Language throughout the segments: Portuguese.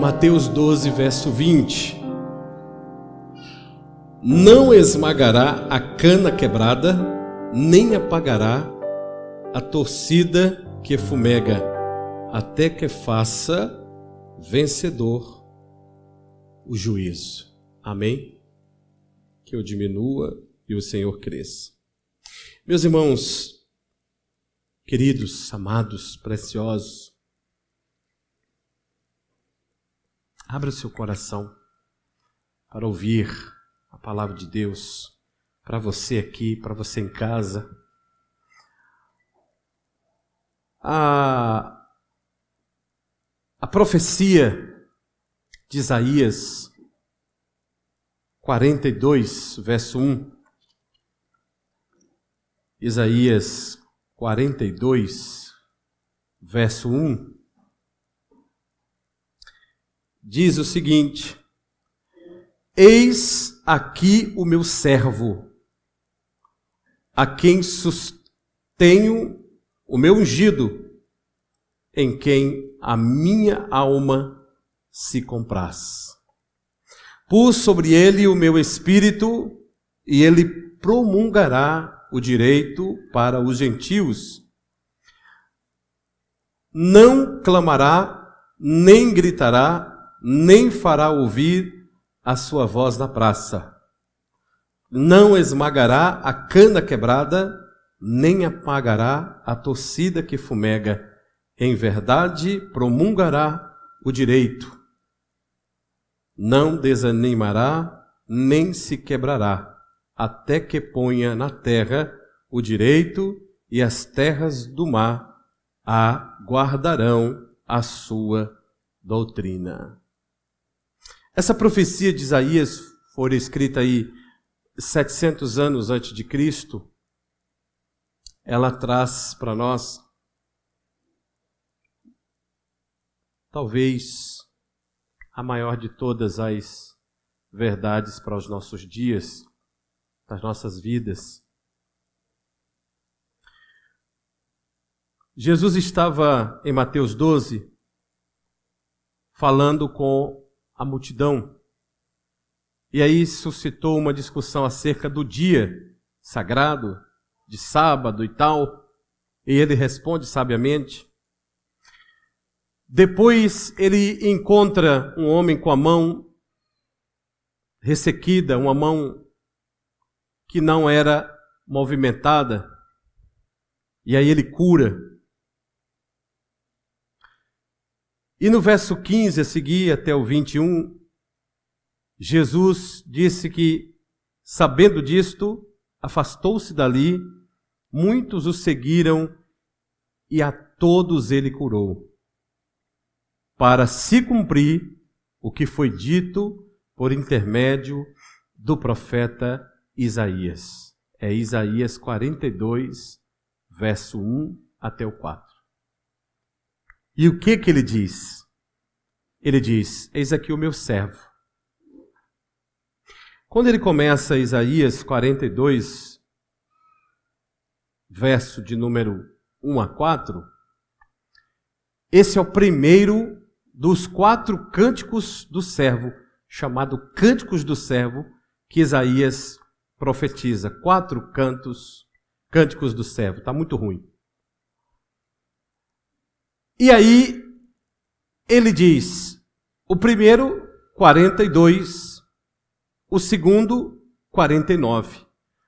Mateus 12, verso 20. Não esmagará a cana quebrada, nem apagará a torcida que fumega, até que faça vencedor o juízo. Amém? Que eu diminua e o Senhor cresça. Meus irmãos, queridos, amados, preciosos, abra o seu coração para ouvir a palavra de Deus, para você aqui, para você em casa. A profecia de Isaías 42, verso 1. Isaías 42, verso 1. Diz o seguinte: eis aqui o meu servo, a quem sustenho o meu ungido, em quem a minha alma se compraz. Pus sobre ele o meu espírito, e ele promulgará o direito para os gentios. Não clamará, nem gritará, nem fará ouvir a sua voz na praça. Não esmagará a cana quebrada, nem apagará a torcida que fumega. Em verdade, promulgará o direito. Não desanimará, nem se quebrará, até que ponha na terra o direito, e as terras do mar aguardarão a sua doutrina. Essa profecia de Isaías foi escrita aí 700 anos antes de Cristo. Ela traz para nós, talvez, a maior de todas as verdades para os nossos dias, das nossas vidas. Jesus estava em Mateus 12, falando com a multidão, e aí suscitou uma discussão acerca do dia sagrado, de sábado e tal, e ele responde sabiamente. Depois ele encontra um homem com a mão ressequida, uma mão que não era movimentada, e aí ele cura. E no verso 15 a seguir, até o 21, Jesus disse que, sabendo disto, afastou-se dali, muitos o seguiram e a todos ele curou, para se cumprir o que foi dito por intermédio do profeta Isaías. É Isaías 42, verso 1 até o 4. E o que ele diz? Ele diz: eis aqui o meu servo. Quando ele começa Isaías 42, verso de número 1 a 4, esse é o primeiro dos 4 cânticos do servo, chamado Cânticos do Servo, que Isaías profetiza. 4 cânticos do servo. Está muito ruim. E aí, ele diz, o primeiro, 42, o segundo, 49,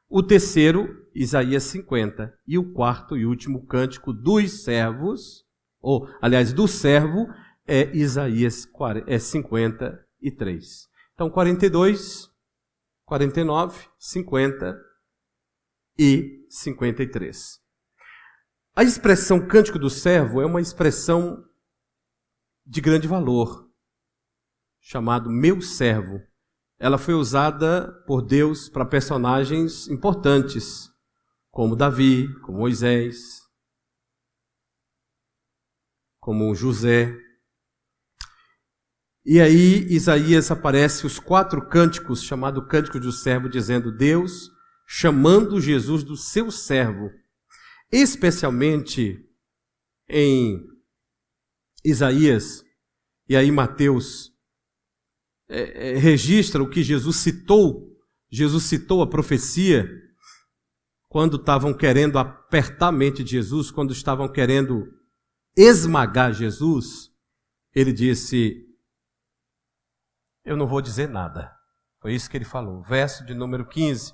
o terceiro, Isaías 50, e o quarto e último cântico dos servos, do servo, é Isaías 53. Então, 42, 49, 50 e 53. A expressão cântico do servo é uma expressão de grande valor, chamado meu servo. Ela foi usada por Deus para personagens importantes, como Davi, como Moisés, como José. E aí Isaías aparece os 4 cânticos, chamado Cântico do Servo, dizendo Deus chamando Jesus do seu servo. Especialmente em Isaías, E aí Mateus registra o que Jesus citou. Jesus citou a profecia quando estavam querendo apertar a mente de Jesus, quando estavam querendo esmagar Jesus. Ele disse: eu não vou dizer nada. Foi isso que ele falou. Verso de número 15.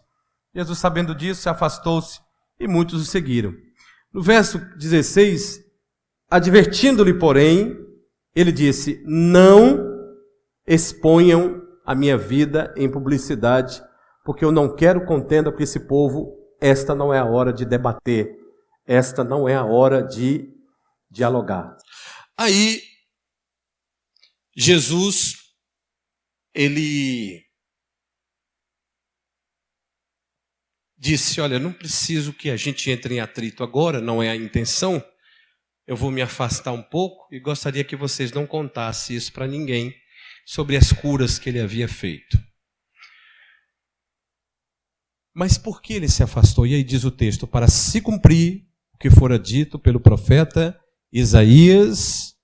Jesus, sabendo disso, se afastou-se e muitos o seguiram. No verso 16, advertindo-lhe, porém, ele disse: não exponham a minha vida em publicidade, porque eu não quero contenda com esse povo. Esta não é a hora de debater. Esta não é a hora de dialogar. Aí, Jesus, ele disse: olha, não preciso que a gente entre em atrito agora, não é a intenção. Eu vou me afastar um pouco e gostaria que vocês não contassem isso para ninguém sobre as curas que ele havia feito. Mas por que ele se afastou? E aí diz o texto: para se cumprir o que fora dito pelo profeta Isaías,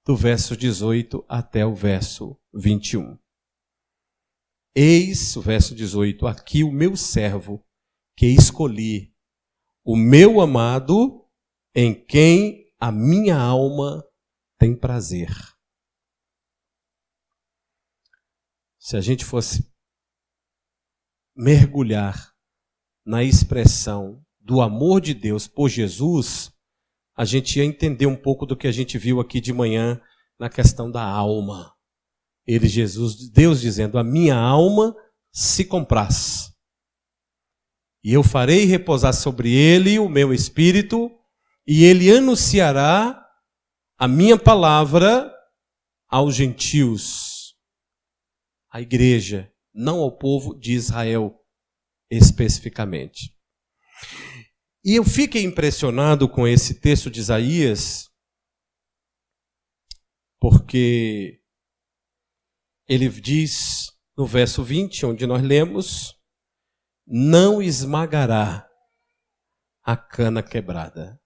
do verso 18 até o verso 21. Eis, o verso 18, aqui o meu servo, que escolhi, o meu amado, em quem a minha alma tem prazer. Se a gente fosse mergulhar na expressão do amor de Deus por Jesus, a gente ia entender um pouco do que a gente viu aqui de manhã na questão da alma. Ele, Jesus, Deus dizendo: a minha alma se compraz, e eu farei repousar sobre ele o meu espírito, e ele anunciará a minha palavra aos gentios, à igreja, não ao povo de Israel especificamente. E eu fiquei impressionado com esse texto de Isaías, porque ele diz no verso 20, onde nós lemos: não esmagará a cana quebrada,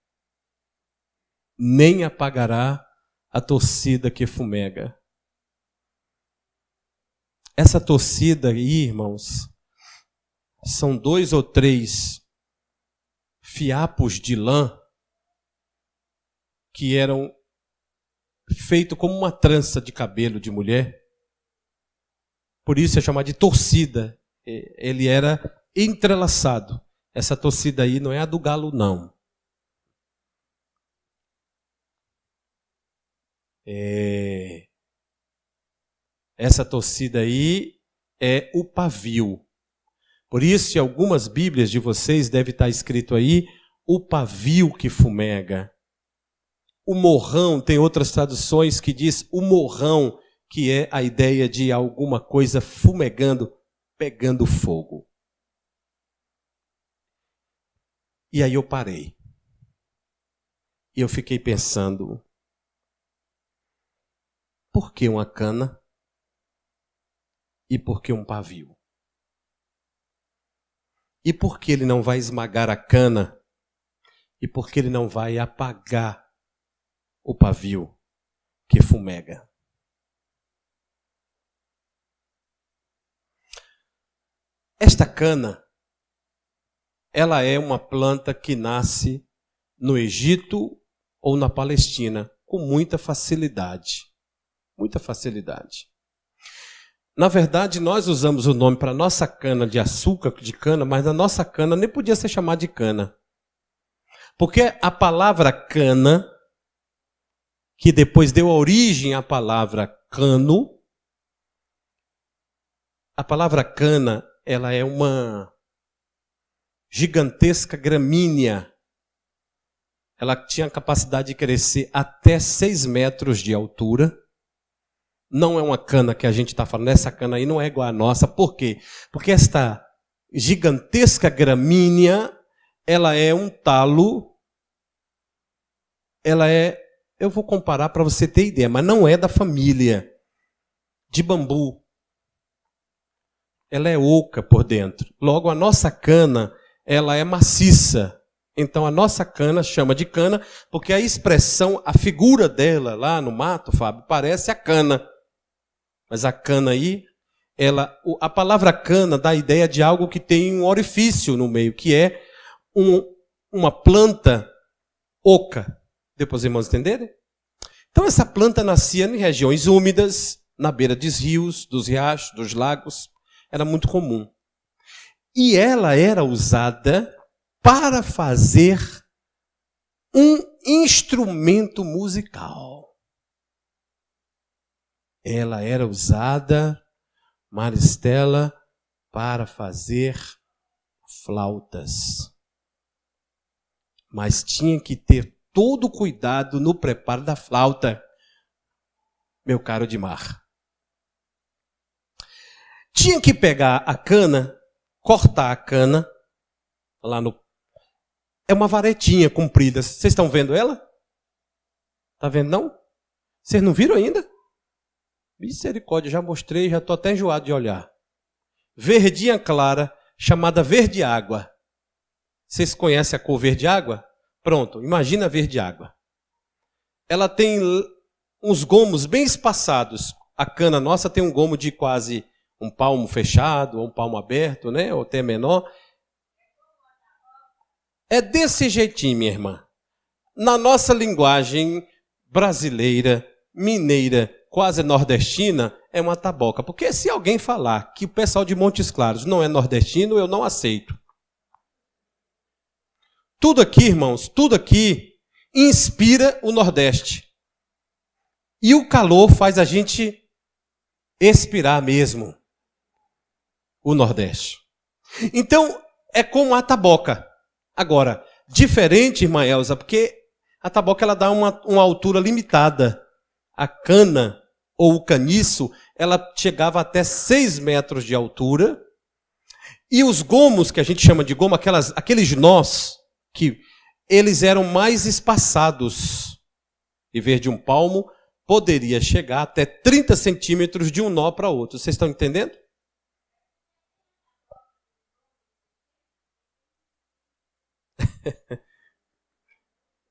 nem apagará a torcida que fumega. Essa torcida aí, irmãos, são 2 ou 3 fiapos de lã que eram feitos como uma trança de cabelo de mulher. Por isso é chamado de torcida. Ele era entrelaçado. Essa torcida aí não é a do galo, não. Essa torcida aí é o pavio. Por isso, em algumas Bíblias de vocês deve estar escrito aí: o pavio que fumega. O morrão, tem outras traduções que diz o morrão, que é a ideia de alguma coisa fumegando, pegando fogo. E aí eu parei. E eu fiquei pensando: por que uma cana? E por que um pavio? E por que ele não vai esmagar a cana? E por que ele não vai apagar o pavio que fumega? Esta cana, ela é uma planta que nasce no Egito ou na Palestina com muita facilidade. Muita facilidade. Na verdade, nós usamos o nome para a nossa cana de açúcar, de cana, mas a nossa cana nem podia ser chamada de cana. Porque a palavra cana, que depois deu origem à palavra cano, a palavra cana, ela é uma gigantesca gramínea. Ela tinha a capacidade de crescer até 6 metros de altura. Não é uma cana que a gente está falando, essa cana aí não é igual à nossa. Por quê? Porque esta gigantesca gramínea, ela é um talo, eu vou comparar para você ter ideia, mas não é da família de bambu. Ela é oca por dentro. Logo, a nossa cana, ela é maciça. Então a nossa cana chama de cana, porque a expressão, a figura dela lá no mato, Fábio, parece a cana. Mas a cana aí, a palavra cana dá a ideia de algo que tem um orifício no meio, que é uma planta oca. Deu para os irmãos entenderem? Então essa planta nascia em regiões úmidas, na beira dos rios, dos riachos, dos lagos. Era muito comum. E ela era usada para fazer um instrumento musical. Ela era usada, Maristela, para fazer flautas. Mas tinha que ter todo o cuidado no preparo da flauta, meu caro Dimar. Tinha que pegar a cana, cortar a cana, lá no... É uma varetinha comprida. Vocês estão vendo ela? Está vendo não? Vocês não viram ainda? Misericórdia, já mostrei, já estou até enjoado de olhar. Verdinha clara, chamada verde água. Vocês conhecem a cor verde água? Pronto, imagina a verde água. Ela tem uns gomos bem espaçados. A cana nossa tem um gomo de quase um palmo fechado, ou um palmo aberto, né? Ou até menor. É desse jeitinho, minha irmã. Na nossa linguagem brasileira, mineira, quase nordestina, é uma taboca. Porque se alguém falar que o pessoal de Montes Claros não é nordestino, eu não aceito. Tudo aqui, irmãos, tudo aqui inspira o Nordeste. E o calor faz a gente expirar mesmo o Nordeste. Então, é como a taboca. Agora, diferente, irmã Elza, porque a taboca ela dá uma altura limitada. A cana, ou o caniço, ela chegava até 6 metros de altura. E os gomos, que a gente chama de gomo, aqueles nós, que eles eram mais espaçados. Em vez de um palmo, poderia chegar até 30 centímetros de um nó para outro. Vocês estão entendendo?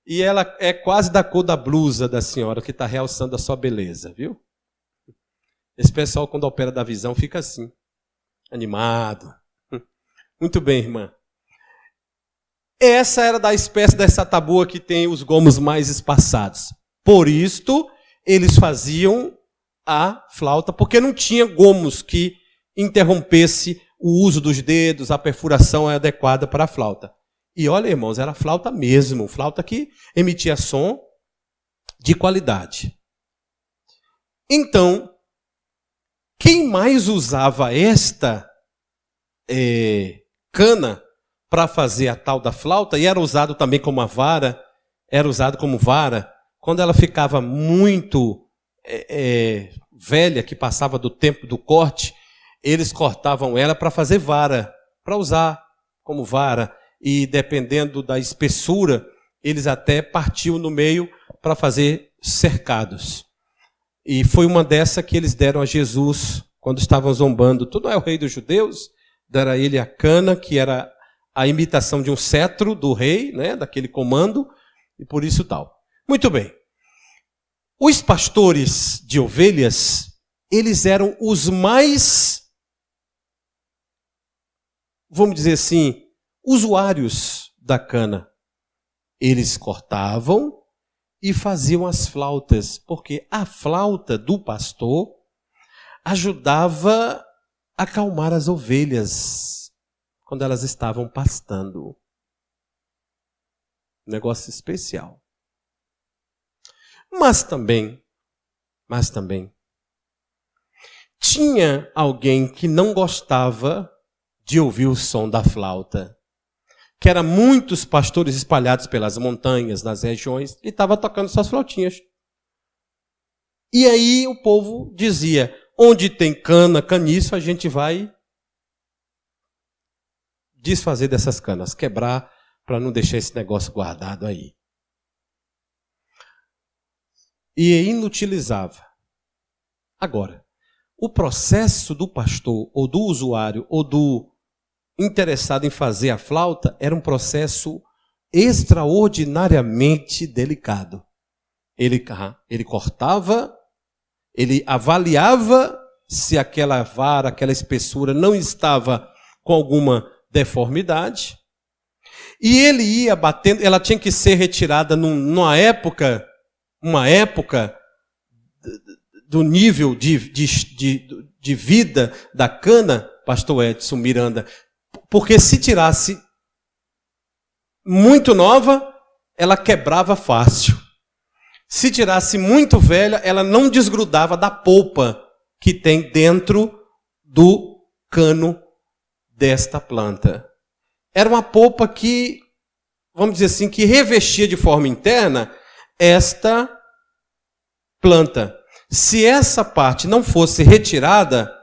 E ela é quase da cor da blusa da senhora, que está realçando a sua beleza, viu? Esse pessoal, quando opera da visão, fica assim, animado. Muito bem, irmã. Essa era da espécie dessa taboa que tem os gomos mais espaçados. Por isto, eles faziam a flauta, porque não tinha gomos que interrompesse o uso dos dedos, a perfuração é adequada para a flauta. E olha, irmãos, era flauta mesmo, flauta que emitia som de qualidade. Então, quem mais usava esta cana para fazer a tal da flauta, e era usado também como uma vara, era usado como vara, quando ela ficava muito velha, que passava do tempo do corte, eles cortavam ela para fazer vara, para usar como vara. E dependendo da espessura, eles até partiam no meio para fazer cercados. E foi uma dessa que eles deram a Jesus quando estavam zombando. Tu não é o rei dos judeus? Deram a ele a cana, que era a imitação de um cetro do rei, né, daquele comando, e por isso tal. Muito bem. Os pastores de ovelhas, eles eram os mais, vamos dizer assim, usuários da cana. Eles cortavam e faziam as flautas, porque a flauta do pastor ajudava a acalmar as ovelhas quando elas estavam pastando. Negócio especial. Mas também, tinha alguém que não gostava de ouvir o som da flauta, que eram muitos pastores espalhados pelas montanhas, nas regiões, e estava tocando suas flautinhas. E aí o povo dizia, onde tem cana, caniço, a gente vai desfazer dessas canas, quebrar, para não deixar esse negócio guardado aí. E inutilizava. Agora, o processo do pastor, ou do usuário, ou do interessado em fazer a flauta, era um processo extraordinariamente delicado. Ele cortava, ele avaliava se aquela vara, aquela espessura não estava com alguma deformidade. E ele ia batendo, ela tinha que ser retirada numa época, uma época do nível de vida da cana, pastor Edson Miranda, porque se tirasse muito nova, ela quebrava fácil. Se tirasse muito velha, ela não desgrudava da polpa que tem dentro do cano desta planta. Era uma polpa que, vamos dizer assim, que revestia de forma interna esta planta. Se essa parte não fosse retirada,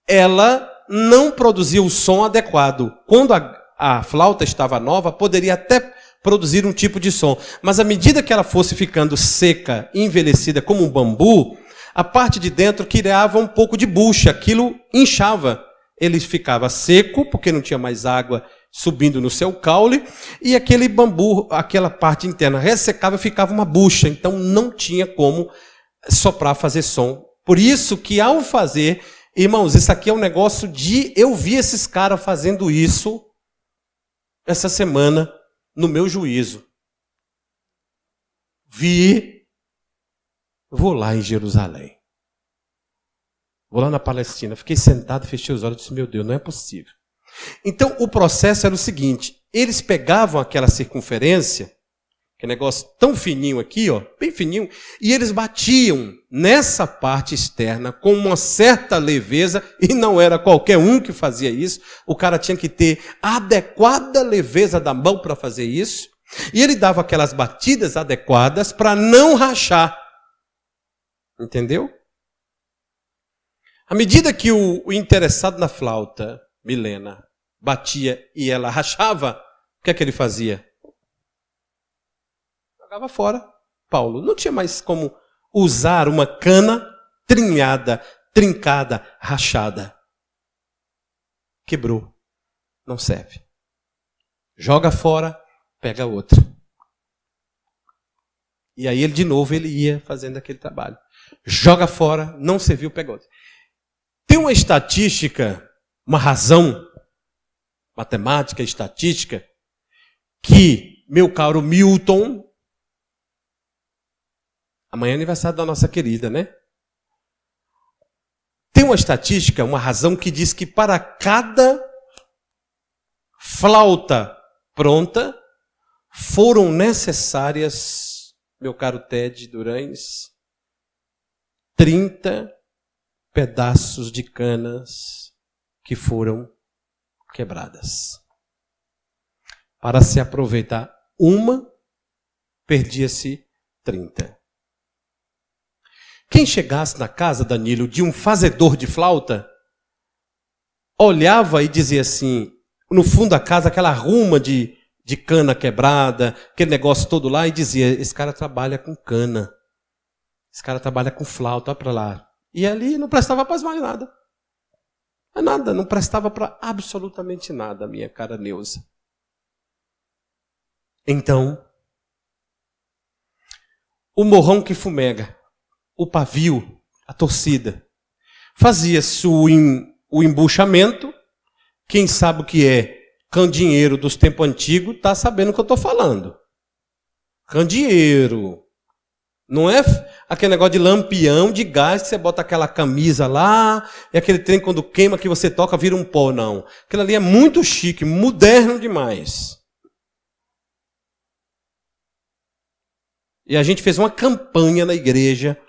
ela não produzia o som adequado. Quando a flauta estava nova, poderia até produzir um tipo de som. Mas à medida que ela fosse ficando seca, envelhecida como um bambu, a parte de dentro criava um pouco de bucha, aquilo inchava. Ele ficava seco, porque não tinha mais água subindo no seu caule, e aquele bambu, aquela parte interna ressecava e ficava uma bucha. Então não tinha como soprar, fazer som. Por isso que ao fazer, irmãos, isso aqui é um negócio de... Eu vi esses caras fazendo isso essa semana no meu juízo. Vou lá em Jerusalém. Vou lá na Palestina. Fiquei sentado, fechei os olhos e disse, meu Deus, não é possível. Então, o processo era o seguinte, eles pegavam aquela circunferência, que negócio tão fininho aqui, ó, bem fininho, e eles batiam nessa parte externa com uma certa leveza, e não era qualquer um que fazia isso, o cara tinha que ter a adequada leveza da mão para fazer isso, e ele dava aquelas batidas adequadas para não rachar. Entendeu? À medida que o interessado na flauta, Milena, batia e ela rachava, o que é que ele fazia? Jogava fora. Paulo não tinha mais como usar uma cana trinhada, trincada, rachada. Quebrou. Não serve. Joga fora, pega outra. E aí ele de novo ele ia fazendo aquele trabalho. Joga fora, não serviu, pega outra. Tem uma estatística, uma razão matemática, estatística, que, meu caro Milton, amanhã é aniversário da nossa querida, né? Tem uma estatística, uma razão que diz que para cada flauta pronta, foram necessárias, meu caro Ted Durães, 30 pedaços de canas que foram quebradas. Para se aproveitar uma, perdia-se 30. Quem chegasse na casa, Danilo, de um fazedor de flauta, olhava e dizia assim, no fundo da casa, aquela ruma de cana quebrada, aquele negócio todo lá, e dizia, esse cara trabalha com cana, esse cara trabalha com flauta, olha para lá. E ali não prestava para mais nada. Nada, não prestava para absolutamente nada, minha cara Neuza. Então, o morrão que fumega, o pavio, a torcida, fazia-se o embuchamento. Quem sabe o que é candinheiro dos tempos antigos está sabendo o que eu estou falando. Candinheiro. Não é aquele negócio de lampião de gás que você bota aquela camisa lá e aquele trem quando queima que você toca vira um pó, não. Aquilo ali é muito chique, moderno demais. E a gente fez uma campanha na igreja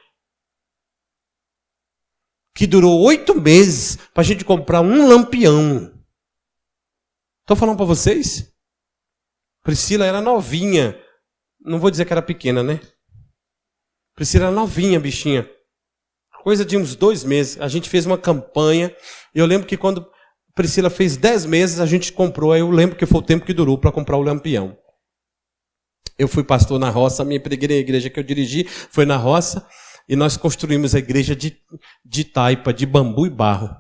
que durou 8 meses para a gente comprar um lampião. Estou falando para vocês? Priscila era novinha. Não vou dizer que era pequena, né? Priscila era novinha, bichinha. Coisa de uns 2 meses. A gente fez uma campanha. E eu lembro que quando Priscila fez 10 meses, a gente comprou. Aí eu lembro que foi o tempo que durou para comprar o lampião. Eu fui pastor na roça. A minha primeira igreja que eu dirigi foi na roça. E nós construímos a igreja de taipa, de bambu e barro.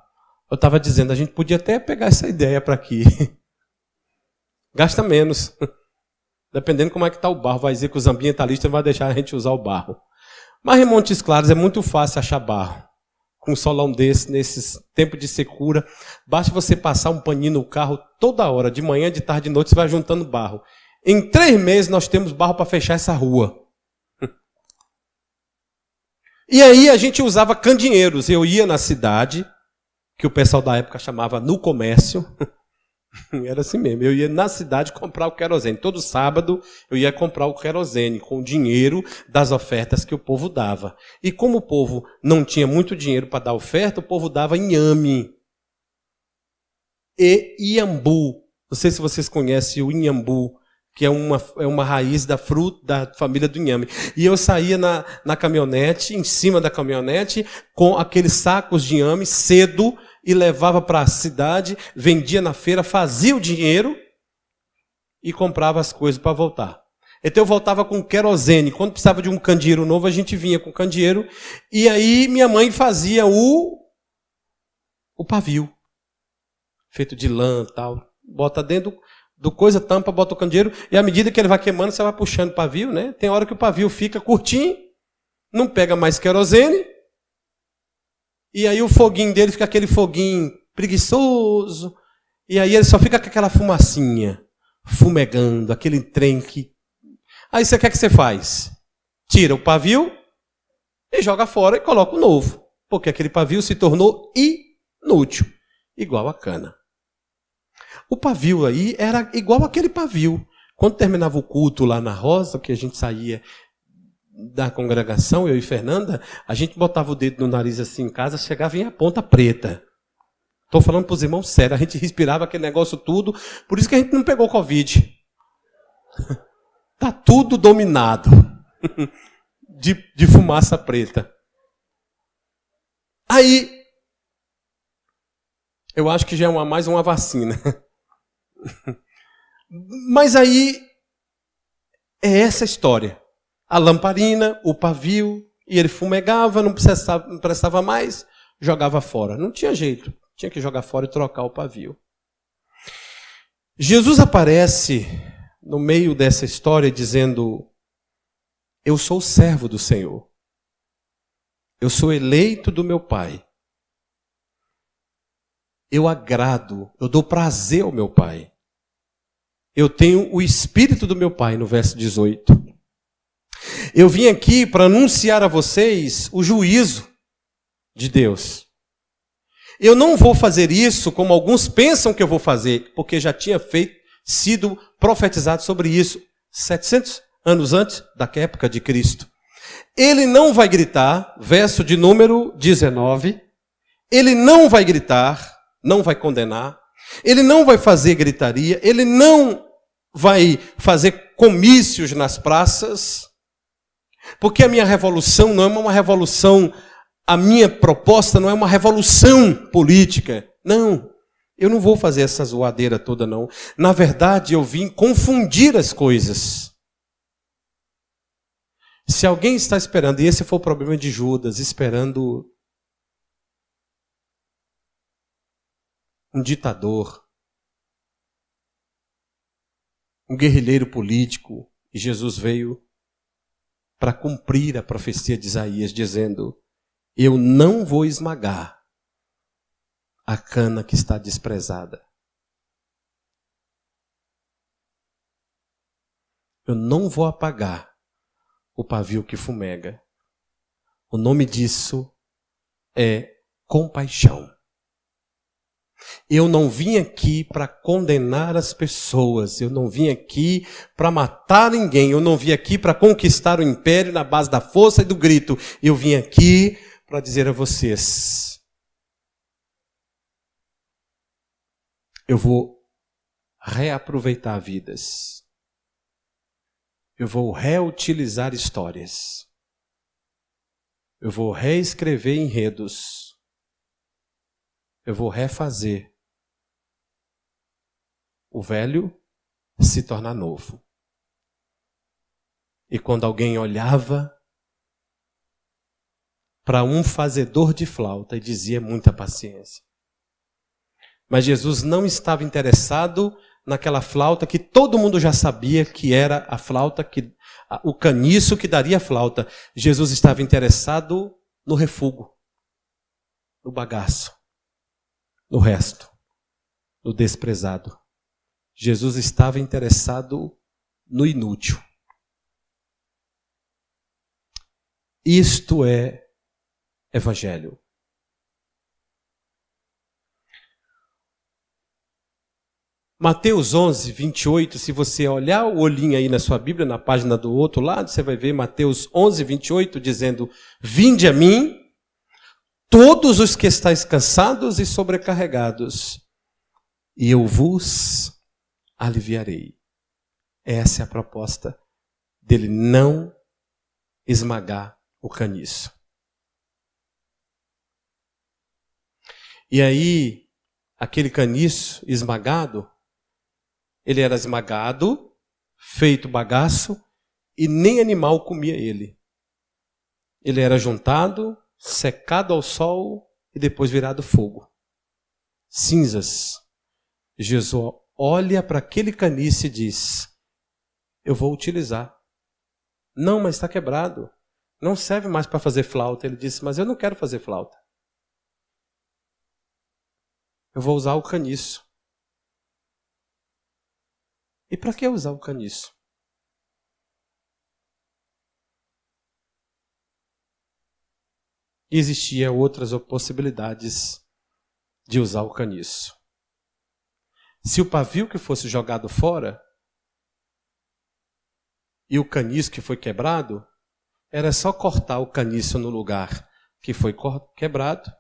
Eu estava dizendo, a gente podia até pegar essa ideia para aqui. Gasta menos. Dependendo como é que está o barro, vai dizer que os ambientalistas não vão deixar a gente usar o barro. Mas em Montes Claros é muito fácil achar barro. Com um solão desse, nesses tempos de secura, basta você passar um paninho no carro toda hora, de manhã, de tarde, de noite, você vai juntando barro. Em 3 meses nós temos barro para fechar essa rua. E aí a gente usava candinheiros. Eu ia na cidade, que o pessoal da época chamava no comércio. Era assim mesmo. Eu ia na cidade comprar o querosene. Todo sábado eu ia comprar o querosene com o dinheiro das ofertas que o povo dava. E como o povo não tinha muito dinheiro para dar oferta, o povo dava inhame e iambu. Não sei se vocês conhecem o inhambu, que é uma raiz da fruta da família do inhame. E eu saía na caminhonete, em cima da caminhonete, com aqueles sacos de inhame cedo, e levava para a cidade, vendia na feira, fazia o dinheiro e comprava as coisas para voltar. Então eu voltava com querosene. Quando precisava de um candeeiro novo, a gente vinha com o candeeiro. E aí minha mãe fazia o pavio, feito de lã e tal. Bota dentro do coisa, tampa, bota o candeeiro. E à medida que ele vai queimando, você vai puxando o pavio, né? Tem hora que o pavio fica curtinho, não pega mais querosene. E aí o foguinho dele fica aquele foguinho preguiçoso. E aí ele só fica com aquela fumacinha, fumegando, aquele trem que... Aí você quer que você faz? Tira o pavio e joga fora e coloca o novo. Porque aquele pavio se tornou inútil, igual a cana. O pavio aí era igual aquele pavio. Quando terminava o culto lá na Rosa, que a gente saía da congregação, eu e Fernanda, a gente botava o dedo no nariz assim em casa, chegava em a ponta preta. Estou falando para os irmãos sério, a gente respirava aquele negócio tudo, por isso que a gente não pegou Covid. Está tudo dominado de fumaça preta. Aí, eu acho que já é mais uma vacina. Mas aí, é essa história. A lamparina, o pavio, e ele fumegava, não prestava mais, jogava fora. Não tinha jeito, tinha que jogar fora e trocar o pavio. Jesus aparece no meio dessa história dizendo: eu sou servo do Senhor. Eu sou eleito do meu Pai. Eu agrado, eu dou prazer ao meu Pai. Eu tenho o Espírito do meu Pai, no verso 18. Eu vim aqui para anunciar a vocês o juízo de Deus. Eu não vou fazer isso como alguns pensam que eu vou fazer, porque já tinha sido profetizado sobre isso 700 anos antes da época de Cristo. Ele não vai gritar, verso de número 19, ele não vai gritar, não vai condenar, ele não vai fazer gritaria, ele não vai fazer comícios nas praças, porque a minha revolução não é uma revolução, a minha proposta não é uma revolução política. Não, eu não vou fazer essa zoadeira toda, não. Na verdade, eu vim confundir as coisas. Se alguém está esperando, e esse foi o problema de Judas, esperando um ditador, um guerrilheiro político, e Jesus veio para cumprir a profecia de Isaías, dizendo: eu não vou esmagar a cana que está desprezada. Eu não vou apagar o pavio que fumega. O nome disso é compaixão. Eu não vim aqui para condenar as pessoas, eu não vim aqui para matar ninguém, eu não vim aqui para conquistar o império na base da força e do grito. Eu vim aqui para dizer a vocês: eu vou reaproveitar vidas. Eu vou reutilizar histórias. Eu vou reescrever enredos. Eu vou refazer o velho se tornar novo. E quando alguém olhava para um fazedor de flauta e dizia: muita paciência. Mas Jesus não estava interessado naquela flauta que todo mundo já sabia que era a flauta, o caniço que daria a flauta. Jesus estava interessado no refúgio, no bagaço, no resto, no desprezado. Jesus estava interessado no inútil. Isto é evangelho. Mateus 11, 28, se você olhar o olhinho aí na sua Bíblia, na página do outro lado, você vai ver Mateus 11, 28, dizendo: vinde a mim, todos os que estáis cansados e sobrecarregados, e eu vos aliviarei. Essa é a proposta dele, não esmagar o caniço. E aí, aquele caniço esmagado, ele era esmagado, feito bagaço, e nem animal comia ele. Ele era juntado, secado ao sol e depois virado fogo. Cinzas. Jesus olha para aquele caniço e diz: eu vou utilizar. Não, mas está quebrado. Não serve mais para fazer flauta. Ele disse: mas eu não quero fazer flauta. Eu vou usar o caniço. E para que usar o caniço? Existiam outras possibilidades de usar o caniço. Se o pavio que fosse jogado fora e o caniço que foi quebrado, era só cortar o caniço no lugar que foi quebrado,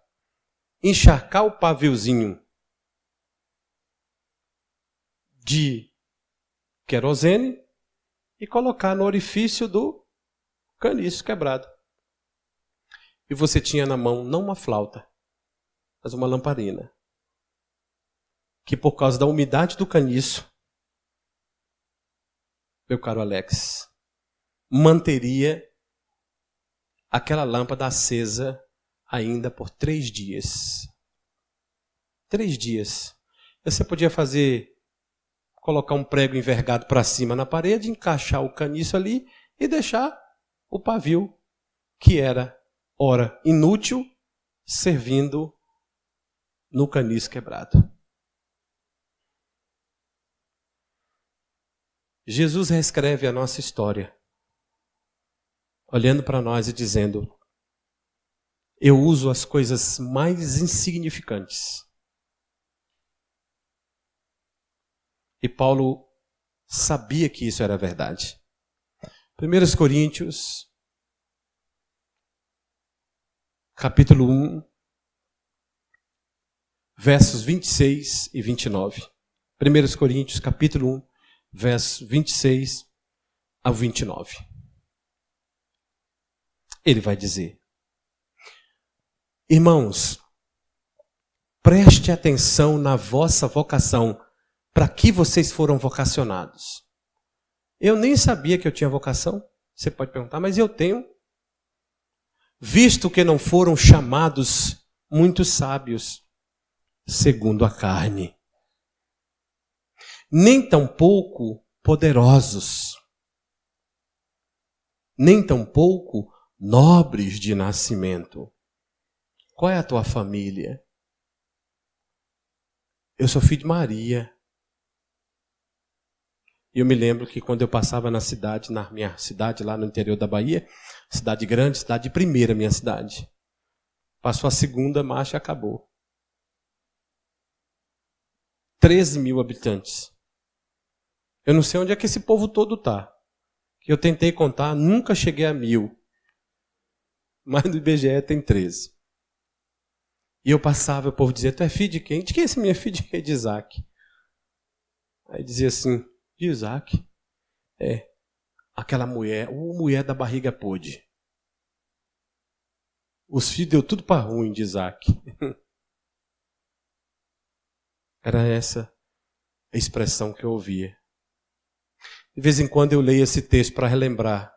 encharcar o paviozinho de querosene e colocar no orifício do caniço quebrado. E você tinha na mão não uma flauta, mas uma lamparina, que por causa da umidade do caniço, meu caro Alex, manteria aquela lâmpada acesa ainda por 3 dias. 3 dias. Você podia colocar um prego envergado para cima na parede, encaixar o caniço ali e deixar o pavio, que era, ora, inútil, servindo no caniço quebrado. Jesus reescreve a nossa história, olhando para nós e dizendo: eu uso as coisas mais insignificantes. E Paulo sabia que isso era verdade. 1 Coríntios, capítulo 1, versos 26 e 29. 1 Coríntios, capítulo 1, versos 26 ao 29. Ele vai dizer: irmãos, preste atenção na vossa vocação, para que vocês foram vocacionados. Eu nem sabia que eu tinha vocação. Você pode perguntar, mas eu tenho. Visto que não foram chamados muitos sábios, segundo a carne, nem tampouco poderosos, nem tampouco nobres de nascimento. Qual é a tua família? Eu sou filho de Maria. E eu me lembro que quando eu passava na minha cidade lá no interior da Bahia, cidade grande, cidade de primeira, minha cidade. Passou a segunda marcha e acabou. 13 mil habitantes. Eu não sei onde é que esse povo todo está. Eu tentei contar, nunca cheguei a 1000. Mas no IBGE tem 13. E eu passava, o povo dizia: tu é filho de quem? De quem é esse minha filha? De Isaac. Aí dizia assim: de Isaac? É, aquela mulher, mulher da barriga podre. Os filhos deu tudo para ruim de Isaac. Era essa a expressão que eu ouvia. De vez em quando eu leio esse texto para relembrar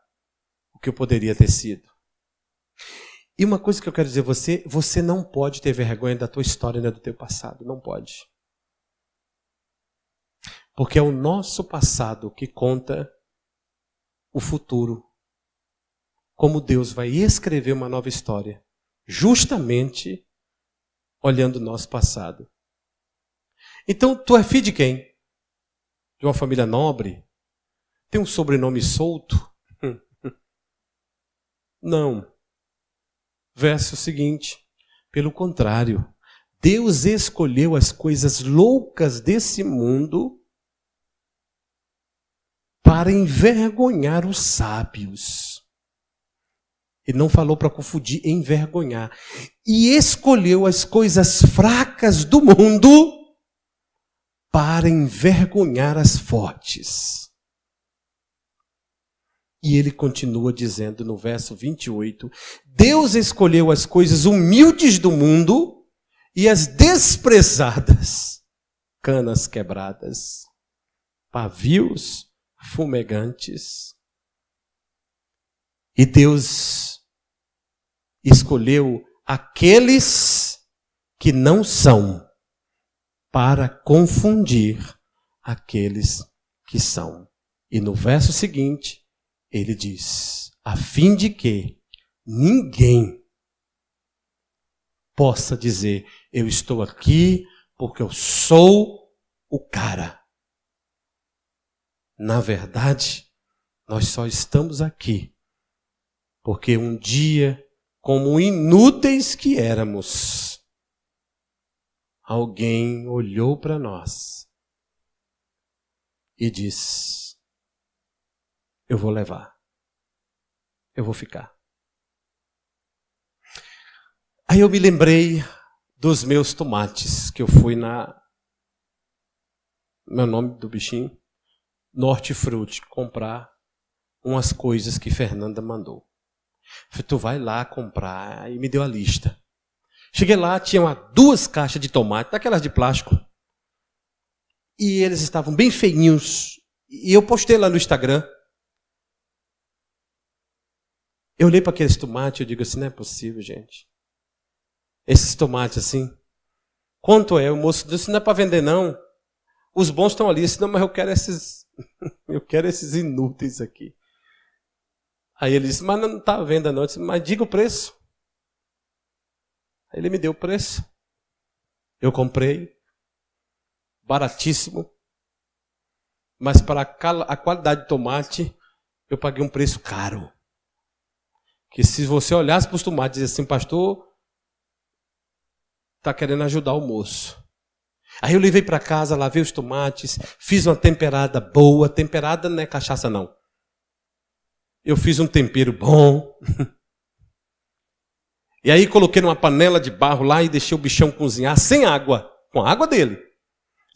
o que eu poderia ter sido. E uma coisa que eu quero dizer a você: você não pode ter vergonha da tua história nem do teu passado. Não pode. Porque é o nosso passado que conta o futuro. Como Deus vai escrever uma nova história, justamente olhando o nosso passado. Então, tu é filho de quem? De uma família nobre? Tem um sobrenome solto? Não. Verso seguinte. Pelo contrário, Deus escolheu as coisas loucas desse mundo para envergonhar os sábios. Ele não falou para confundir, envergonhar. E escolheu as coisas fracas do mundo para envergonhar as fortes. E ele continua dizendo no verso 28, Deus escolheu as coisas humildes do mundo e as desprezadas, canas quebradas, pavios fumegantes. E Deus escolheu aqueles que não são para confundir aqueles que são. E no verso seguinte, ele diz, a fim de que ninguém possa dizer, eu estou aqui porque eu sou o cara. Na verdade, nós só estamos aqui porque um dia, como inúteis que éramos, alguém olhou para nós e disse, eu vou levar, eu vou ficar. Aí eu me lembrei dos meus tomates, que eu fui meu nome do bichinho, Norte-Frute, comprar umas coisas que Fernanda mandou. Falei, tu vai lá comprar, aí me deu a lista. Cheguei lá, tinha 2 caixas de tomate, daquelas de plástico, e eles estavam bem feinhos, e eu postei lá no Instagram. Eu olhei para aqueles tomates e eu digo assim, não é possível, gente. Esses tomates assim, quanto é? O moço disse, não é para vender não. Os bons estão ali, eu disse, não, mas eu quero esses inúteis aqui. Aí ele disse, mas não está à venda não. Eu disse, mas diga o preço. Aí ele me deu o preço. Eu comprei, baratíssimo. Mas para a qualidade de tomate, eu paguei um preço caro. Que se você olhasse para os tomates e dizia assim, pastor, está querendo ajudar o moço. Aí eu levei para casa, lavei os tomates, fiz uma temperada boa. Temperada não é cachaça não. Eu fiz um tempero bom. E aí coloquei numa panela de barro lá e deixei o bichão cozinhar sem água. Com a água dele.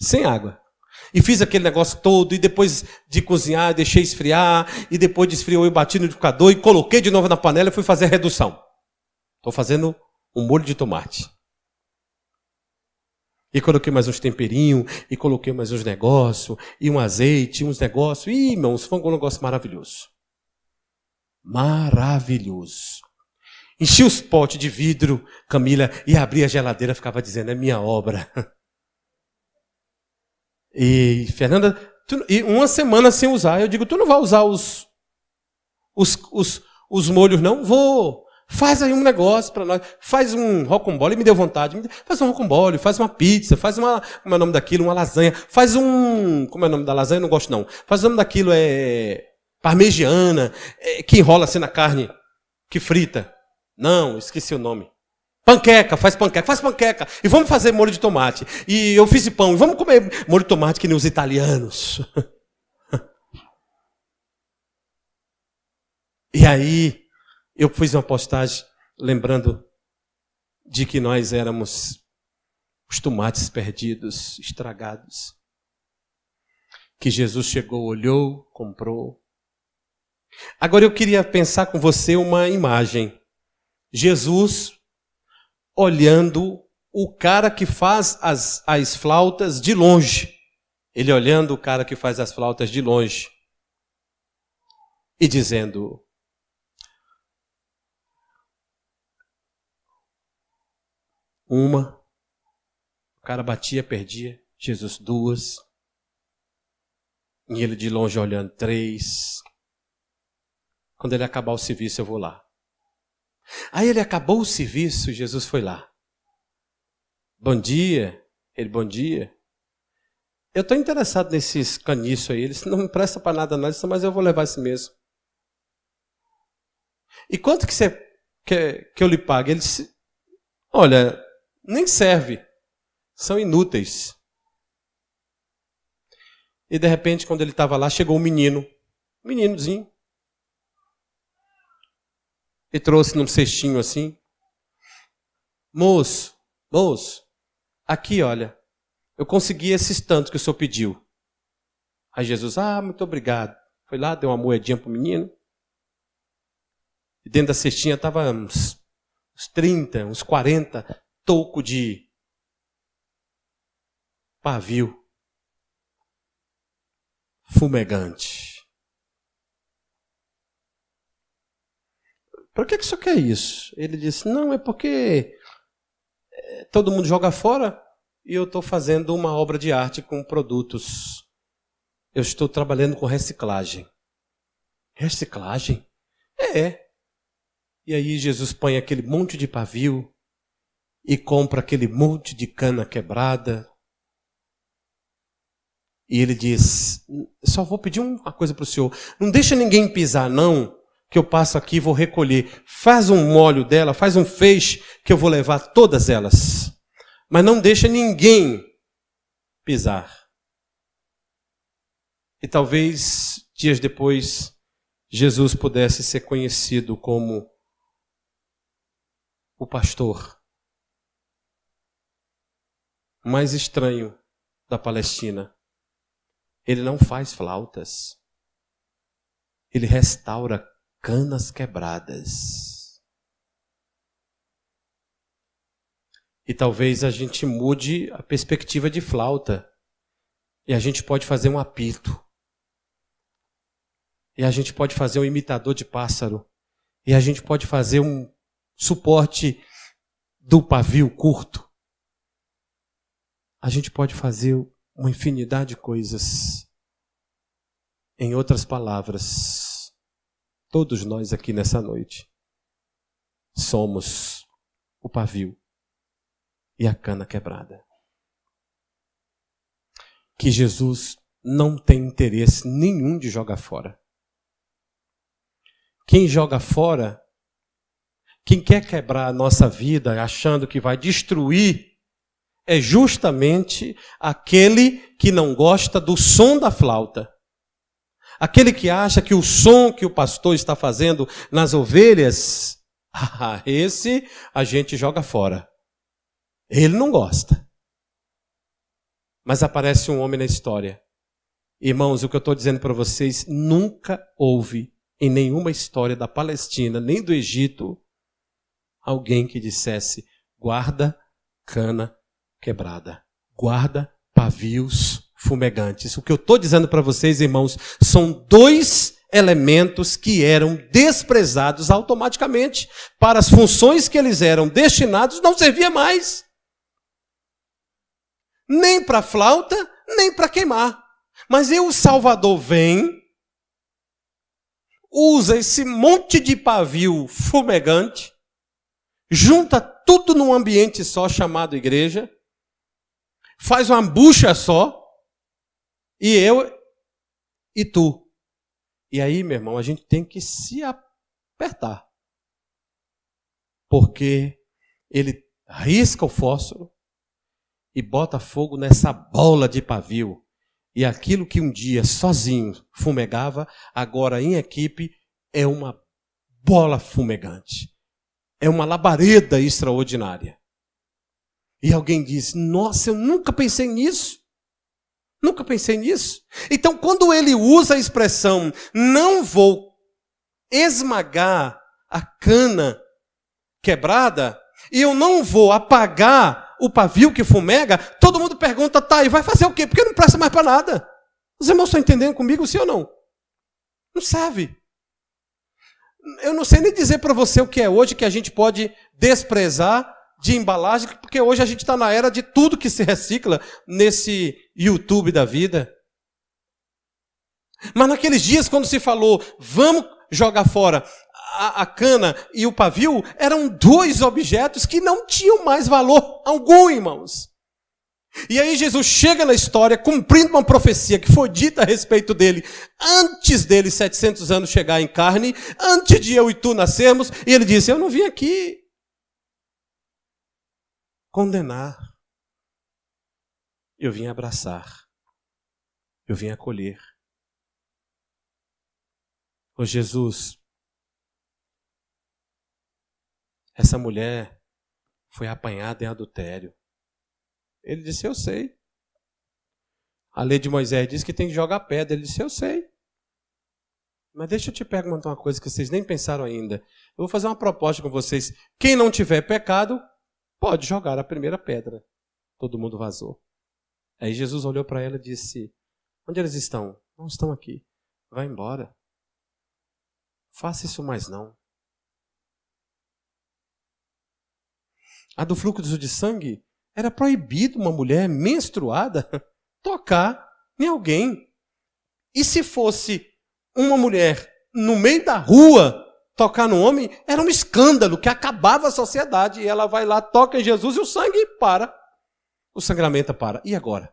Sem água. E fiz aquele negócio todo. E depois de cozinhar, deixei esfriar. E depois de esfriou, eu bati no liquidificador e coloquei de novo na panela e fui fazer a redução. Estou fazendo um molho de tomate. E coloquei mais uns temperinhos. E coloquei mais uns negócios. E um azeite, uns negócios. Ih, irmãos, foi um negócio maravilhoso. Maravilhoso. Enchi os potes de vidro, Camila, e abria a geladeira, ficava dizendo, é minha obra. E Fernanda, e uma semana sem usar, eu digo, tu não vai usar os molhos não? Vou. Faz aí um negócio para nós. Faz um rocambole, me deu vontade. Faz um rocambole, faz uma pizza, faz uma, como é o nome daquilo, uma lasanha. Faz um, como é o nome da lasanha? Eu não gosto não. Faz o nome daquilo, parmegiana, que enrola assim na carne, que frita. Não, esqueci o nome. Panqueca, faz panqueca. E vamos fazer molho de tomate. E eu fiz pão, e vamos comer molho de tomate que nem os italianos. E aí, eu fiz uma postagem lembrando de que nós éramos os tomates perdidos, estragados. Que Jesus chegou, olhou, comprou. Agora eu queria pensar com você uma imagem. Jesus olhando o cara que faz as flautas de longe. Ele olhando o cara que faz as flautas de longe. E dizendo, uma, o cara batia, perdia. Jesus, 2. E ele de longe olhando, 3. Quando ele acabar o serviço, eu vou lá. Aí ele acabou o serviço, Jesus foi lá. Bom dia. Ele, bom dia. Eu estou interessado nesses caniços aí. Eles não me prestam para nada, não. Ele disse, mas eu vou levar esse mesmo. E quanto que você quer que eu lhe pague? Ele disse, olha, nem serve. São inúteis. E de repente, quando ele estava lá, chegou um meninozinho. E trouxe num cestinho assim. Moço, aqui olha, eu consegui esses tantos que o senhor pediu. Aí Jesus, muito obrigado. Foi lá, deu uma moedinha para o menino. E dentro da cestinha estava uns 30, uns 40 tocos de pavio fumegante. Por que o senhor quer isso? Ele disse, não, é porque todo mundo joga fora e eu estou fazendo uma obra de arte com produtos. Eu estou trabalhando com reciclagem. Reciclagem? É. E aí Jesus põe aquele monte de pavio e compra aquele monte de cana quebrada. E ele diz, só vou pedir uma coisa para o senhor. Não deixa ninguém pisar, não, que eu passo aqui e vou recolher. Faz um molho dela, faz um feixe, que eu vou levar todas elas. Mas não deixa ninguém pisar. E talvez, dias depois, Jesus pudesse ser conhecido como o pastor mais estranho da Palestina. Ele não faz flautas. Ele restaura canas quebradas. E talvez a gente mude a perspectiva de flauta. E a gente pode fazer um apito. E a gente pode fazer um imitador de pássaro. E a gente pode fazer um suporte do pavio curto. A gente pode fazer uma infinidade de coisas. Em outras palavras, todos nós aqui nessa noite somos o pavio e a cana quebrada. Que Jesus não tem interesse nenhum de jogar fora. Quem joga fora, quem quer quebrar a nossa vida achando que vai destruir, é justamente aquele que não gosta do som da flauta. Aquele que acha que o som que o pastor está fazendo nas ovelhas, esse a gente joga fora. Ele não gosta. Mas aparece um homem na história. Irmãos, o que eu estou dizendo para vocês, nunca houve em nenhuma história da Palestina, nem do Egito, alguém que dissesse, guarda cana quebrada, guarda pavios fumegantes. O que eu estou dizendo para vocês, irmãos, são 2 elementos que eram desprezados automaticamente. Para as funções que eles eram destinados, não servia mais. Nem para flauta, nem para queimar. Mas o Salvador vem, usa esse monte de pavio fumegante, junta tudo num ambiente só chamado igreja, faz uma bucha só, e eu e tu. E aí, meu irmão, a gente tem que se apertar. Porque ele risca o fósforo e bota fogo nessa bola de pavio. E aquilo que um dia sozinho fumegava, agora em equipe é uma bola fumegante. É uma labareda extraordinária. E alguém diz, nossa, eu nunca pensei nisso. Nunca pensei nisso. Então, quando ele usa a expressão, não vou esmagar a cana quebrada, e eu não vou apagar o pavio que fumega, todo mundo pergunta, tá, e vai fazer o quê? Porque não presta mais para nada. Os irmãos estão entendendo comigo, sim ou não? Não serve. Eu não sei nem dizer para você o que é hoje que a gente pode desprezar de embalagem, porque hoje a gente está na era de tudo que se recicla nesse YouTube da vida. Mas naqueles dias, quando se falou, vamos jogar fora a cana e o pavio, eram 2 objetos que não tinham mais valor algum, irmãos. E aí Jesus chega na história, cumprindo uma profecia que foi dita a respeito dele, antes dele 700 anos chegar em carne, antes de eu e tu nascermos, e ele disse, eu não vim aqui condenar, eu vim abraçar, eu vim acolher. Ô Jesus, essa mulher foi apanhada em adultério. Ele disse, eu sei. A lei de Moisés diz que tem que jogar pedra. Ele disse, eu sei. Mas deixa eu te perguntar uma coisa que vocês nem pensaram ainda. Eu vou fazer uma proposta com vocês. Quem não tiver pecado, pode jogar a primeira pedra. Todo mundo vazou. Aí Jesus olhou para ela e disse, onde eles estão? Não estão aqui. Vai embora. Faça isso mais não. A do fluxo de sangue, era proibido uma mulher menstruada tocar em alguém. E se fosse uma mulher no meio da rua tocar no homem, era um escândalo que acabava a sociedade. E ela vai lá, toca em Jesus e o sangue para. O sangramento para. E agora?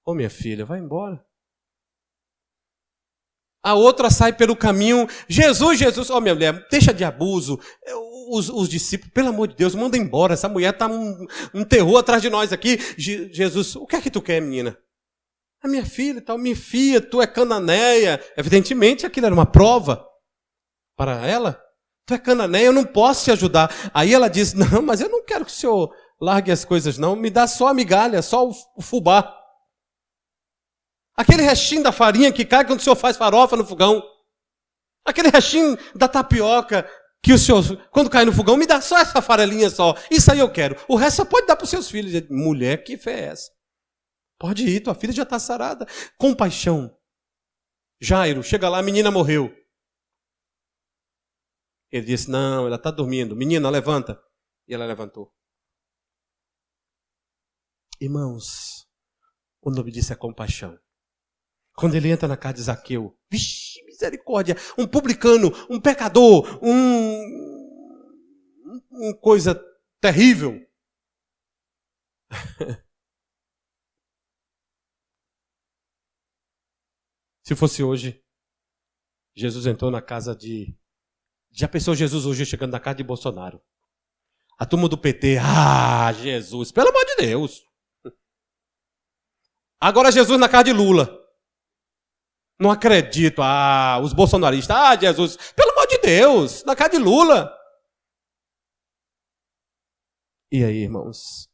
Ô minha filha, vai embora. A outra sai pelo caminho. Jesus, Jesus, ó minha mulher, deixa de abuso. Os discípulos, pelo amor de Deus, manda embora. Essa mulher está um terror atrás de nós aqui. Jesus, o que é que tu quer, menina? A minha filha, tal, minha filha, tu é cananeia. Evidentemente, aquilo era uma prova para ela. Tu é cananeia, eu não posso te ajudar. Aí ela diz, não, mas eu não quero que o senhor largue as coisas, não. Me dá só a migalha, só o fubá. Aquele restinho da farinha que cai quando o senhor faz farofa no fogão. Aquele restinho da tapioca que o senhor, quando cai no fogão, me dá só essa farelinha só. Isso aí eu quero. O resto você pode dar para os seus filhos. Mulher, que fé é essa? Pode ir, tua filha já está sarada. Compaixão. Jairo, chega lá, a menina morreu. Ele disse, não, ela está dormindo. Menina, levanta. E ela levantou. Irmãos, o nome disso é compaixão. Quando ele entra na casa de Zaqueu, vixe, misericórdia, um publicano, um pecador, uma coisa terrível. Se fosse hoje, Jesus entrou na casa de... Já pensou Jesus hoje chegando na casa de Bolsonaro? A turma do PT, Jesus, pelo amor de Deus. Agora Jesus na casa de Lula. Não acredito. Os bolsonaristas. Jesus, pelo amor de Deus, na casa de Lula. E aí, irmãos?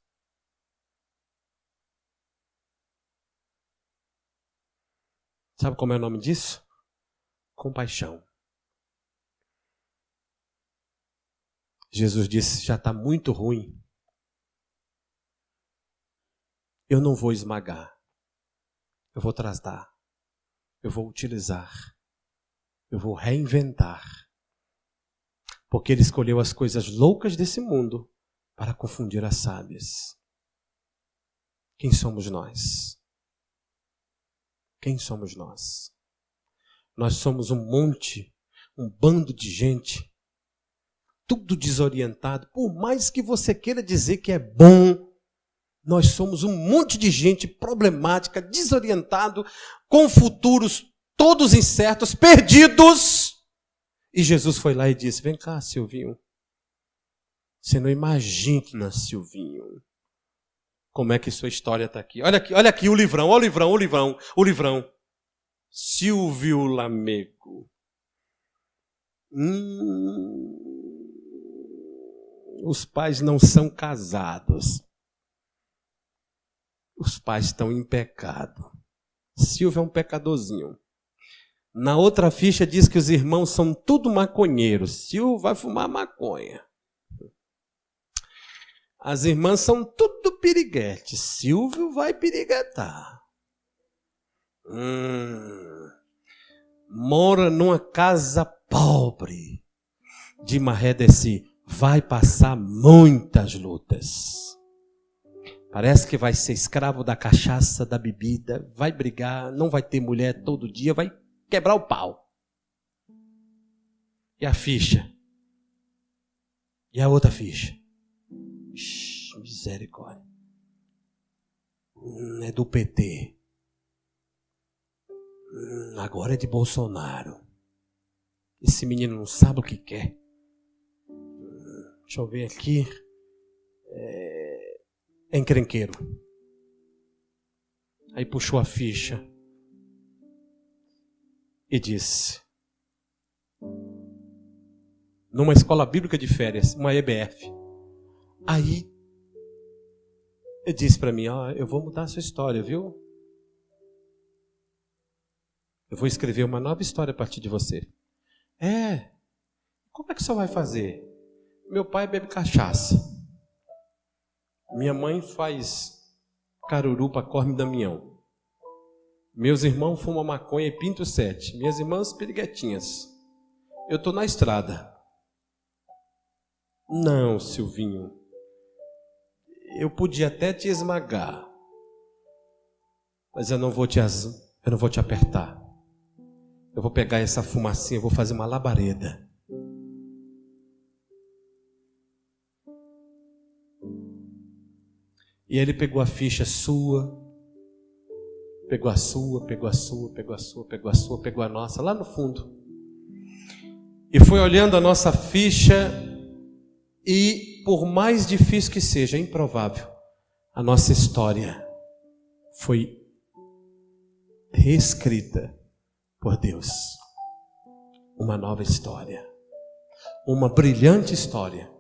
Sabe como é o nome disso? Compaixão. Jesus disse, já está muito ruim. Eu não vou esmagar. Eu vou tratar. Eu vou utilizar. Eu vou reinventar. Porque ele escolheu as coisas loucas desse mundo para confundir as sábias. Quem somos nós? Quem somos nós? Nós somos um monte, um bando de gente, tudo desorientado. Por mais que você queira dizer que é bom, nós somos um monte de gente problemática, desorientado, com futuros todos incertos, perdidos. E Jesus foi lá e disse, vem cá, Silvinho. Você não imagina, Silvinho, como é que sua história está aqui. Olha aqui o livrão, olha o livrão. Silvio Lamego. Os pais não são casados. Os pais estão em pecado. Silvio é um pecadorzinho. Na outra ficha diz que os irmãos são tudo maconheiros. Silvio vai fumar maconha. As irmãs são tudo piriguete. Silvio vai piriguetar. Mora numa casa pobre de Maré Desci. Vai passar muitas lutas Parece que vai ser escravo da cachaça, da bebida, vai brigar, não vai ter mulher todo dia, vai quebrar o pau. E a ficha? E a outra ficha? Misericórdia. É do PT. Agora é de Bolsonaro. Esse menino não sabe o que quer. Deixa eu ver aqui. É encrenqueiro. Aí puxou a ficha e disse: numa escola bíblica de férias, uma EBF. Aí ele disse para mim: eu vou mudar a sua história, viu? Eu vou escrever uma nova história a partir de você. Como é que o senhor vai fazer? Meu pai bebe cachaça. Minha mãe faz caruru para Corme Damião. Meus irmãos fumam maconha e Pinto 7. Minhas irmãs piriguetinhas. Eu estou na estrada. Não, Silvinho. Eu podia até te esmagar. Mas eu não vou te apertar. Eu vou pegar essa fumacinha, eu vou fazer uma labareda. E ele pegou a ficha sua, pegou a sua, pegou a sua, pegou a sua, pegou a sua, pegou a nossa, lá no fundo. E foi olhando a nossa ficha e, por mais difícil que seja, improvável, a nossa história foi reescrita por Deus. Uma nova história. Uma brilhante história.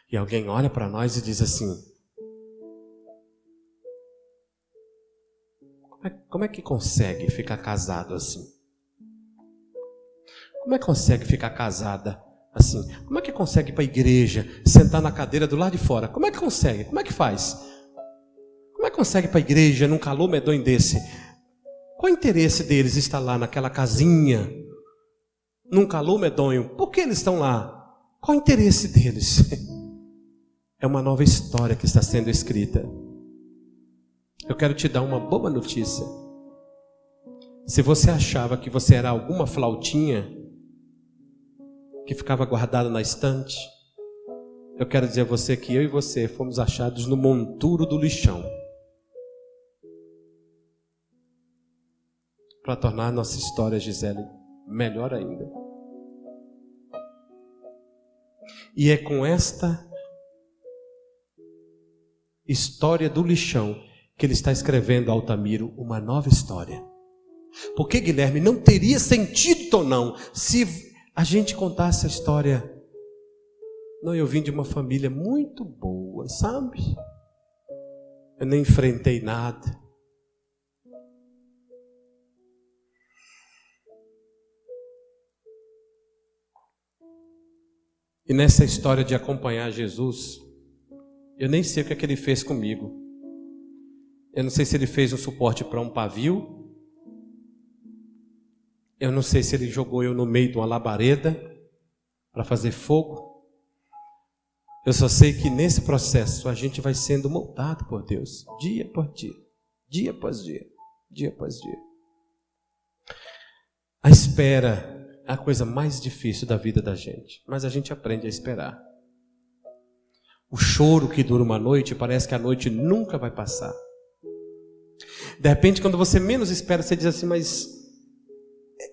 E alguém olha para nós e diz assim: como é que consegue ficar casado assim? Como é que consegue ficar casada assim? Como é que consegue ir para a igreja, sentar na cadeira do lado de fora? Como é que consegue? Como é que faz? Como é que consegue ir para a igreja num calor medonho desse? Qual o interesse deles estar lá naquela casinha, num calor medonho? Por que eles estão lá? Qual o interesse deles? É uma nova história que está sendo escrita. Eu quero te dar uma boa notícia. Se você achava que você era alguma flautinha que ficava guardada na estante, eu quero dizer a você que eu e você fomos achados no monturo do lixão, para tornar a nossa história, Gisele, melhor ainda. E é com esta história do lixão que ele está escrevendo, Altamiro, uma nova história. Porque, Guilherme, não teria sentido não se a gente contasse a história. Não, eu vim de uma família muito boa, sabe? Eu nem enfrentei nada. E nessa história de acompanhar Jesus, eu nem sei o que é que ele fez comigo. Eu não sei se ele fez um suporte para um pavio. Eu não sei se ele jogou eu no meio de uma labareda para fazer fogo. Eu só sei que nesse processo a gente vai sendo moldado por Deus, dia após dia, dia após dia, dia após dia. A espera é a coisa mais difícil da vida da gente, mas a gente aprende a esperar. O choro que dura uma noite, parece que a noite nunca vai passar. De repente, quando você menos espera, você diz assim: mas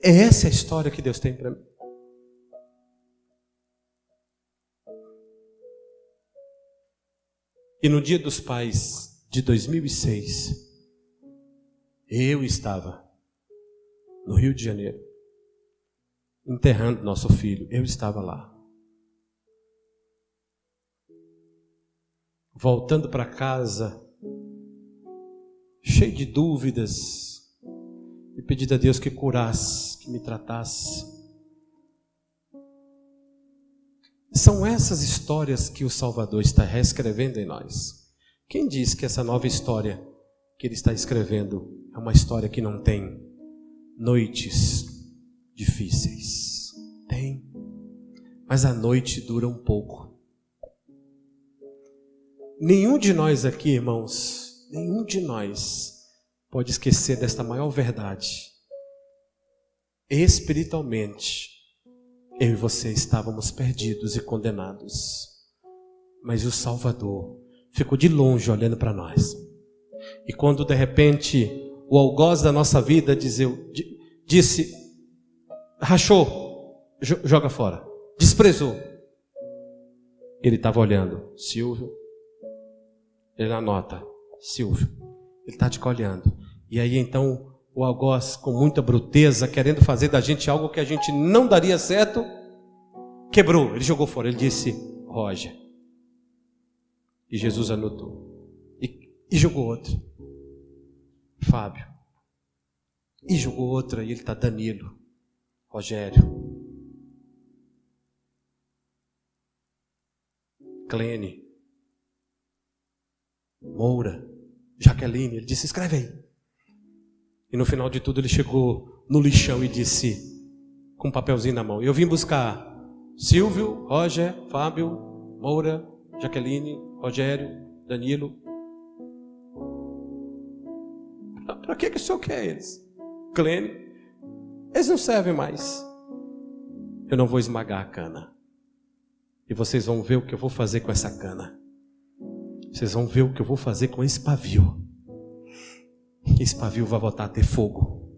é essa a história que Deus tem para mim? E no Dia dos Pais de 2006, eu estava no Rio de Janeiro, enterrando nosso filho. Eu estava lá. Voltando para casa, cheio de dúvidas, e pedindo a Deus que curasse, que me tratasse. São essas histórias que o Salvador está reescrevendo em nós. Quem diz que essa nova história que Ele está escrevendo é uma história que não tem noites difíceis? Tem, mas a noite dura um pouco. Nenhum de nós aqui, irmãos, nenhum de nós pode esquecer desta maior verdade. Espiritualmente, eu e você estávamos perdidos e condenados. Mas o Salvador ficou de longe olhando para nós. E quando de repente o algoz da nossa vida disse, rachou, joga fora, desprezou. Ele estava olhando, Silvio, ele anota, Silvio, ele está te olhando. E aí então o algoz, com muita bruteza, querendo fazer da gente algo que a gente não daria certo, quebrou, ele jogou fora, ele disse, Roger. E Jesus anotou. E jogou outra. Fábio. E jogou outra, e ele está Danilo. Rogério. Clene. Moura. Jaqueline. Ele disse, escreve aí. E no final de tudo ele chegou no lixão e disse, com um papelzinho na mão, eu vim buscar Silvio, Roger, Fábio, Moura, Jaqueline, Rogério, Danilo. Para que o senhor quer eles? Clene, eles não servem mais. Eu não vou esmagar a cana. E vocês vão ver o que eu vou fazer com essa cana. Vocês vão ver o que eu vou fazer com esse pavio. Esse pavio vai voltar a ter fogo.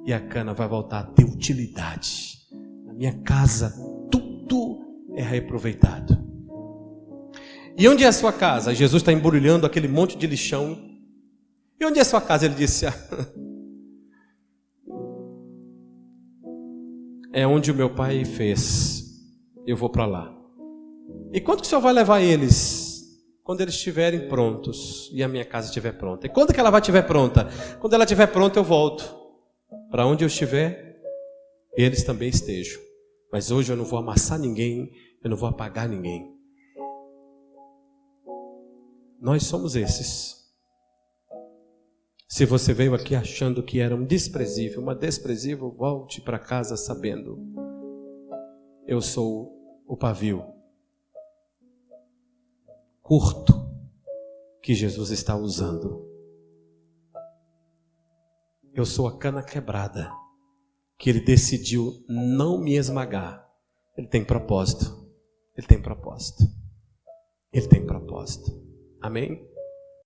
E a cana vai voltar a ter utilidade. Na minha casa, tudo é reaproveitado. E onde é a sua casa? Jesus está embrulhando aquele monte de lixão. E onde é a sua casa? Ele disse, é onde o meu pai fez. Eu vou para lá. E quando que o senhor vai levar eles? Quando eles estiverem prontos e a minha casa estiver pronta. E quando que ela vai estiver pronta? Quando ela estiver pronta eu volto. Para onde eu estiver, eles também estejam. Mas hoje eu não vou amassar ninguém, eu não vou apagar ninguém. Nós somos esses. Se você veio aqui achando que era um desprezível, uma desprezível, volte para casa sabendo. Eu sou o pavio curto que Jesus está usando. Eu sou a cana quebrada que Ele decidiu não me esmagar. Ele tem propósito. Ele tem propósito. Ele tem propósito. Amém?